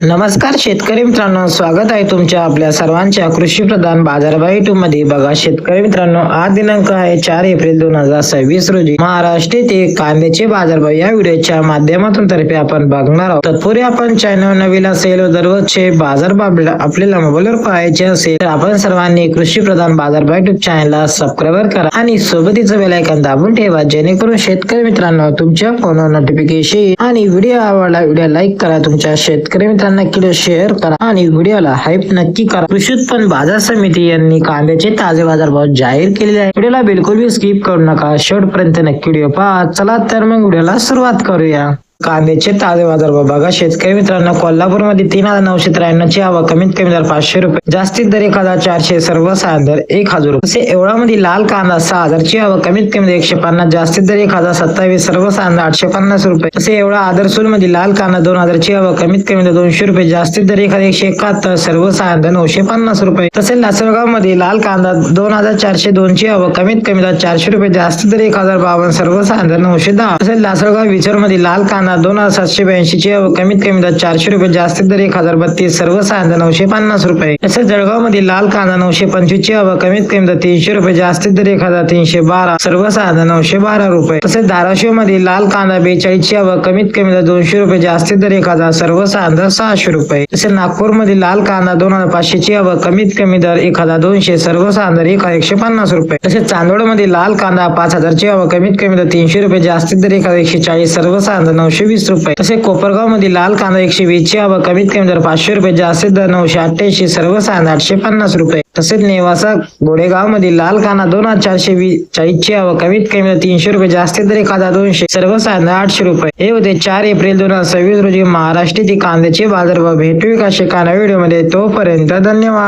नमस्कार शेतकरी मित्रांनो, स्वागत आहे तुमच्या आपल्या सर्वांच्या कृषी प्रधान बाजारभाव युट्यूब मध्ये। बघा शेतकरी मित्रांनो, आज दिनांक आहे 4 एप्रिल 2026 रोजी महाराष्ट्र येथे कांद्याचे बाजारभाव या व्हिडिओच्या माध्यमातून तर्फे आपण बघणार आहोत। तत्पूर्वी आपण चॅनल नवीन असेल व दररोजचे बाजारभाव आपल्याला मोबाईलवर पाहायचे असेल तर आपण सर्वांनी कृषी प्रधान बाजारभाव युट्यूब चॅनलला सबस्क्राईब करा आणि सोबतीचं बेल आयकॉन दाबून ठेवा, जेणेकरून शेतकरी मित्रांनो तुमच्या फोनवर नोटिफिकेशन आणि व्हिडिओ आवडला व्हिडिओ लाईक करा, तुमच्या शेतकरी मित्रांना नक्की शेअर करा आणि व्हिडिओला हाईप नक्की करा। कृषी उत्पन्न बाजार समिती यांनी कांद्याचे ताजे बाजारभाव जाहीर केलेले आहे। व्हिडिओला बिलकुल भी स्किप करू नका, शेवटपर्यंत नक्की व्हिडिओ पहा। चला तर मग व्हिडिओला सुरुवात करूया। कांद्याचे ताजे बाजारभाव बघा शेतकरी मित्रांनो, कोल्हापूर मध्ये 3993 ची आवक, कमीत कमी दर 500 रुपये, जास्तीत दर 1400, सर्वसाधारण दर 1000 रुपये। तसे एवढा मध्ये लाल कांदा 6000 ची आवक, कमीत कमी दर 150, जास्तीत दर 1027, सर्वसाधारण 850 रुपये। तसे एवढा आदरसूल मध्ये लाल कांदा 2000 ची आवक, कमीत कमी दर 200 रुपये, जास्तीत दर 171, सर्वसाधारण दर 950 रुपये। तसे लासलगाव मध्ये लाल कांदा 2402 ची आवक, कमीत कमी दर 400 रुपये, जास्तीत दर 1052, सर्वसाधारण दर 910। तसे लासलगाव विचर मध्ये लाल कांदा 2782 ची आवक, कमीत कमी दर 400 रुपये, जास्तीत दर 1032, सर्वसाधारण दर 950 रुपये। तसेच जळगाव मध्ये लाल कांदा 925 ची आवक, कमीत कमी दर 300 रुपये, जास्तीत दर 1312, सर्वसाधारण 912 रुपये। तसेच धाराशिव मध्ये लाल कांदा 42 ची आवक, कमीत कमी दर 200 रुपये, जास्तीत दर 1000, सर्वसाधारण दर 600 रुपये। तसेच नागपूर मध्ये लाल कांदा 2500 ची आवक, कमीत कमी दर 1200, सर्वसाधारण दर 1150 रुपये। तसेच चांदोड मध्ये लाल कांदा 5000 ची आवक, कमीत कमी दर 300 रुपये, जास्तीत दर 1140, सर्वसाधारण दर 920 रुपये। तसेच कोपरगाव मध्ये लाल कांदा 120 ची आवक, कमीत कमी दर 500 रुपये, जास्तीत दर 988, सर्वसाधारण 850 रुपये। तसेच नेवासा गोडेगाव मध्ये लाल कांदा 2440 ची आवक, कमीत कमी दर 300 रुपये, जास्तीत दर 1200, सर्वसाधारण 800 रुपये। हे होते 4 एप्रिल 2026 रोजी महाराष्ट्रातील कांद्याचे बाजारभाव। भेटू एका नव्या व्हिडिओ मध्ये, तोपर्यंत धन्यवाद।